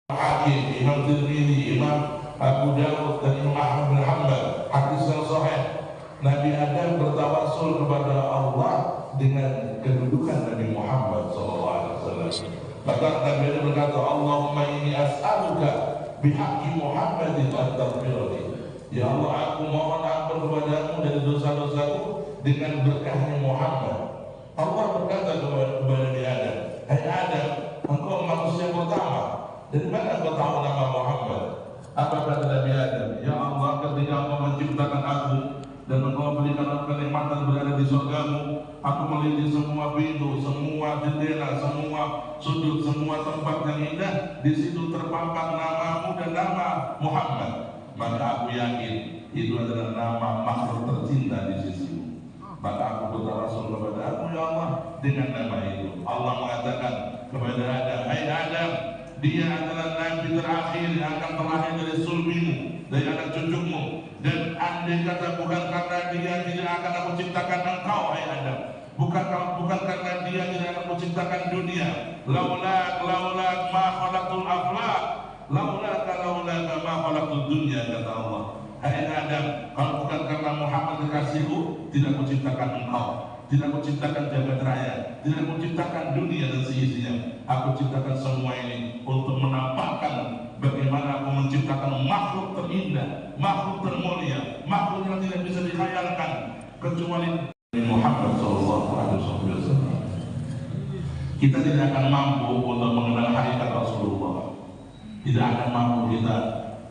Hakim, Imam Tirmidzi, Imam Abu Dawud dan Imam Ahmad bin Hanbal, hadis yang sahih. Nabi Adam bertawassul kepada Allah dengan kedudukan Nabi Muhammad SAW. Maka Nabi Adam berkata, Allahumma inni as'aluka bihaqqi Muhammadin at-taghfirli. Ya Allah, aku mohon ampun kepadamu dari dosa-dosaku dengan berkahnya Muhammad. Allah berkata kepada Nabi Adam, hai Adam, engkau manusia pertama. Dari mana kau tahu nama Muhammad? Apa kata Nabi Adam? Ya Allah, ketika engkau menciptakan aku dan engkau berikan kenikmatan berada di surgamu, aku melihat semua pintu, semua jendela, semua sudut, semua tempat yang indah, di situ terpampang namamu dan nama Muhammad. Maka aku yakin itu adalah nama makhluk tercinta di sisimu. Maka aku bertawassul kepada aku, ya Allah, dengan nama itu. Allah mengatakan kepada Adam, hai Adam, dia adalah nabi terakhir yang akan terlahir dari sulbimu, dari anak cucumu. Dan andai kata bukan karena dia, tidak akan aku ciptakan engkau, hai Adam. Bukan karena dia, tidak akan aku ciptakan dunia. Laulak ma khalaqtul aflaq, laulak ma khalaqtud dunya, kata Allah. Hai Adam, kalau bukan karena Muhammad kekasihku, tidak aku ciptakan engkau, tidak aku ciptakan jagat raya, tidak aku ciptakan dunia dan seisinya. Aku ciptakan semua ini untuk menampakkan bagaimana aku menciptakan makhluk terindah, makhluk termulia, makhluk yang tidak bisa dikhayalkan kecuali Muhammad SAW. Kita tidak akan mampu untuk mengenal hakikat Rasulullah. Tidak akan mampu kita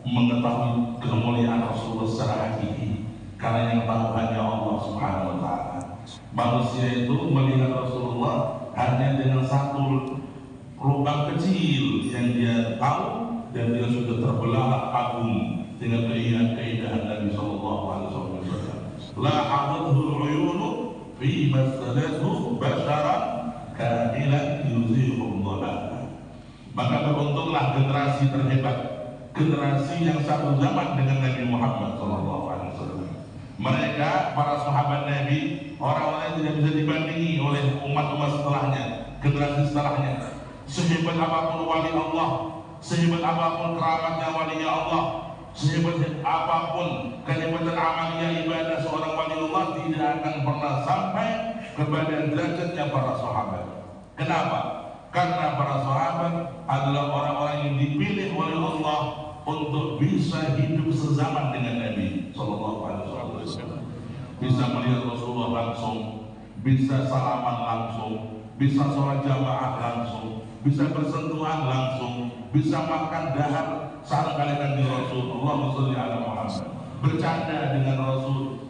mengetahui kemuliaan Rasulullah secara hakiki, karena yang tahu hanya Allah Subhanahu wa Ta'ala. Manusia itu melihat Rasulullah hanya dengan satu lubang kecil yang dia tahu, dan dia sudah terbelalak kagum dengan keindahan Nabi Sallallahu Alaihi Wasallam. La hadathu al-uyunu fi masalathu basharan kailan yuzihum dhalala. Maka beruntunglah generasi terhebat, generasi yang satu zaman dengan Nabi Muhammad SAW. Mereka, para sahabat Nabi, orang-orang yang tidak bisa dibandingi oleh umat-umat setelahnya, generasi setelahnya. Sehebat apapun wali Allah, sehebat apapun keramatnya wali Allah, sehebat apapun kenikmatan amalia ibadah seorang wali Allah, tidak akan pernah sampai kepada derajatnya para sahabat. Kenapa? Karena para sahabat adalah orang-orang yang dipilih oleh Allah untuk bisa hidup sezaman dengan Nabi Sallallahu Alaihi Wasallam, bisa melihat Rasulullah langsung, bisa salaman langsung, bisa sholat jamaah langsung, bisa bersentuhan langsung, bisa makan dahar saat kalian di Rasul, Allahumma sholli ala Muhammad, bercanda dengan Rasul.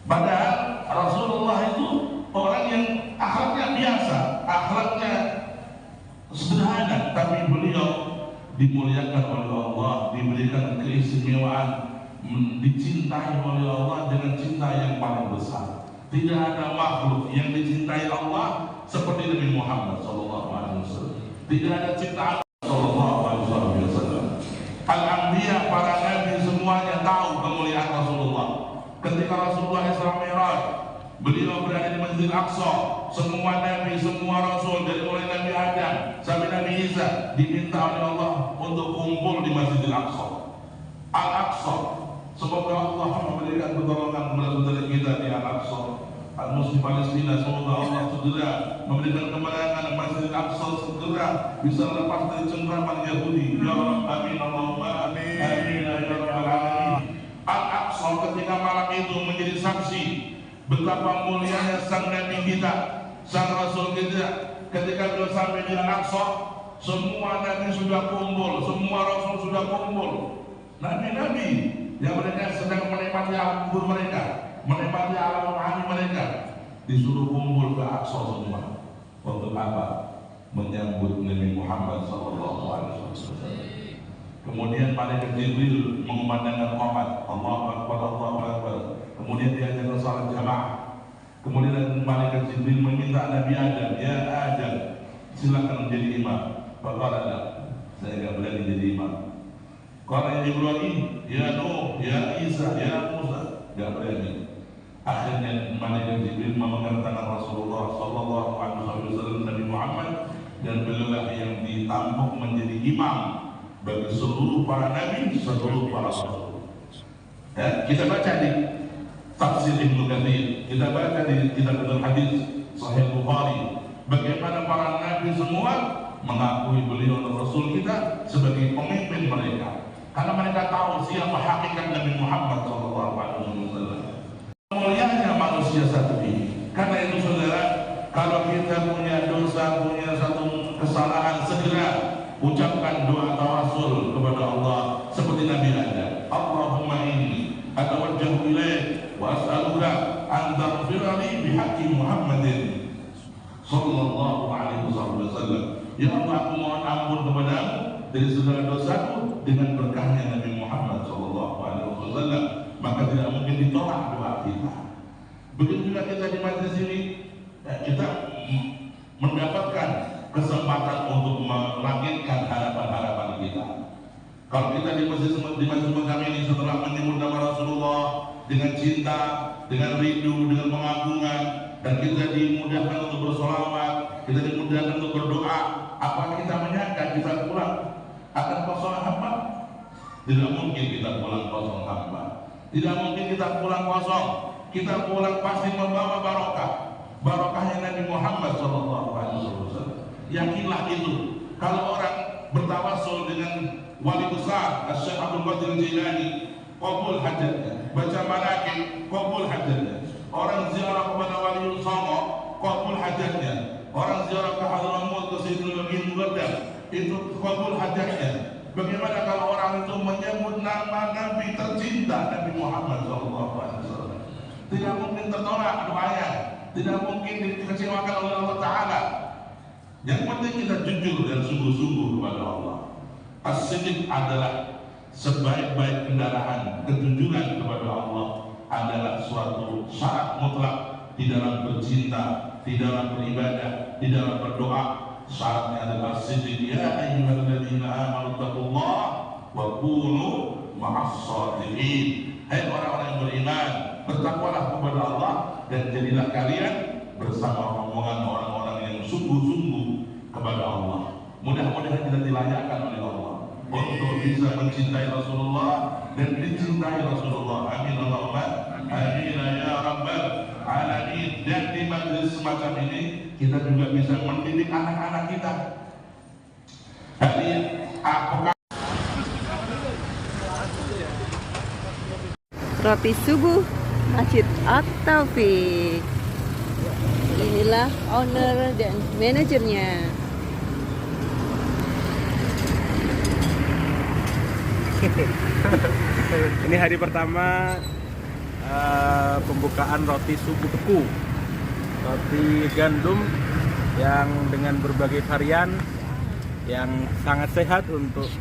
Padahal Rasulullah itu orang yang akhlaknya biasa, akhlaknya sederhana, tapi beliau dimuliakan oleh Allah, diberikan keistimewaan, dicintai oleh Allah dengan cinta yang paling besar. Tidak ada makhluk yang dicintai Allah seperti Nabi Muhammad SAW. Tidak ada ciptaan SAW. Al-Anbiya, para nabi semuanya tahu kemuliaan Rasulullah. Ketika Rasulullah Isra Mi'raj, beliau berada di Masjidil Aqsa, semua nabi, semua rasul dari mulai Nabi Adam sampai Nabi Isa diminta oleh Allah untuk kumpul di Masjidil Aqsa. Al-Aqsa, semoga Allah memberikan pertolongan kepada saudara kita di Al-Aqsa, Al-Muslim Palestina. Semoga Allah segera memberikan kemenangan, Masjidil Aqsa segera bisa lepas dari cengkraman Yahudi. Ya Rabb, amin, Allahumma amin, amin, ya Rabbal alamin. Al-Aqsa ketika malam itu menjadi saksi betapa mulianya sang Nabi kita, sang Rasul kita. Ketika beliau sampai di Al-Aqsa, semua Nabi sudah kumpul, semua Rasul sudah kumpul. Nabi-Nabi yang mereka sedang menikmati alam kubur mereka, menikmati alam rohani mereka, disuruh kumpul ke Aqsa semua. Untuk apa? Menyambut Nabi Muhammad SAW. Kemudian malaikat Jibril mengumandangkan qomat, Allahu Akbar, Allahu Akbar. Kemudian dia akan salat jamaah. Kemudian malaikat Jibril meminta Nabi Adam, ya Adam, silakan menjadi imam. Faqala, saya tidak berani jadi imam. Qala Ibrahim, ya Nuh, ya Isa, ya Musa, tidak berani. Akhirnya malaikat Jibril memegang tangan Rasulullah Sallallahu Alaihi Wasallam, Nabi Muhammad, dan beliaulah yang ditampuk menjadi imam bagi seluruh para nabi, seluruh para rasul. Ya, kita baca di tafsir Ibnu Katsir, kita baca di kitab hadis Sahih Bukhari, bagaimana para nabi semua mengakui beliau dan Rasul kita sebagai pemimpin mereka, karena mereka tahu siapa hakikat Nabi Muhammad SAW. Mulianya manusia satu ini. Karena itu saudara, kalau kita punya dosa, punya satu kesalahan, segera ucapkan doa tawasul kepada Allah seperti Nabi Adam. Allahumma inni atawajjahu ilaik wa as'aluka an taghfira li bihaqqi Muhammadin sallallahu alaihi wasallam. Ya Allah, aku mohon ampun kepadamu dari segala dosaku dengan berkahnya Nabi Muhammad sallallahu alaihi wasallam. Maka tidak mungkin ditolak doa kita. Begitu juga kita di majelis ini, kita mendapatkan kesempatan untuk melangitkan harapan-harapan kita. Kalau kita di majelis kami ini setelah menyebut nama Rasulullah dengan cinta, dengan rindu, dengan pengagungan, dan kita dimudahkan untuk bersolawat, kita dimudahkan untuk berdoa, apa kita menyangka kita pulang akan kosong hamba? Tidak mungkin kita pulang kosong hamba. Tidak mungkin kita pulang kosong. Kita pulang pasti membawa barokah. Barokahnya Nabi Muhammad SAW. Yakinlah itu. Kalau orang bertawasul dengan wali besar Syekh Abdul Qadir Jilani, qabul hajatnya. Baca manaqib, qabul hajatnya. Orang ziarah kepada Wali Songo, qabul hajatnya. Orang ziarah ke Hadramaut, ke Sayyidul Muqaddam, itu qabul hajatnya. Bagaimana kalau orang itu menyebut nama Nabi tercinta Nabi Muhammad SAW? Tidak mungkin tertolak doanya, tidak mungkin dikecewakan oleh Allah Ta'ala. Yang penting kita jujur dan sungguh-sungguh kepada Allah. As-sidq adalah sebaik-baik kendaraan. Kejujuran kepada Allah adalah suatu syarat mutlak di dalam bercinta, di dalam beribadah, di dalam berdoa. Syaratnya adalah sidq. Ya ayyuhalladzina amanu taqullaha wa kunu ma'as shadiqin. Hai orang-orang yang beriman, bertakwalah kepada Allah dan jadilah kalian bersama rombongan orang-orang yang sungguh-sungguh kepada Allah. Mudah-mudahan kita dilayakkan oleh Allah untuk bisa mencintai Rasulullah dan dicintai Rasulullah. Amin Allahumma amin ya rabbal alamin. Dan di majelis semacam ini kita juga bisa mendidik anak-anak kita. Hari apakah Roti subuh Masjid At-Taufik. Inilah owner dan manajernya. Ini hari pertama pembukaan roti subuh teku, roti gandum yang dengan berbagai varian yang sangat sehat untuk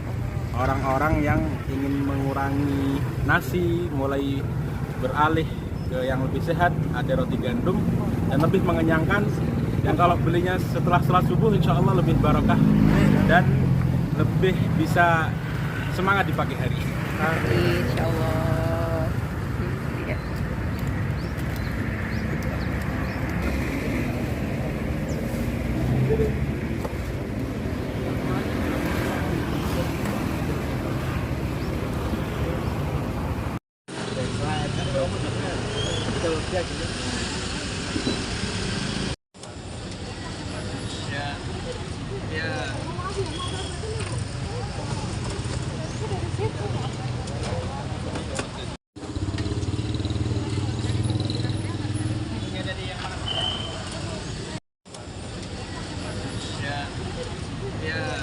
orang-orang yang ingin mengurangi nasi, mulai beralih ke yang lebih sehat. Ada roti gandum dan lebih mengenyangkan, yang kalau belinya setelah sholat subuh insya Allah lebih barokah dan lebih bisa semangat di pagi hari. Insya Allah. Yeah.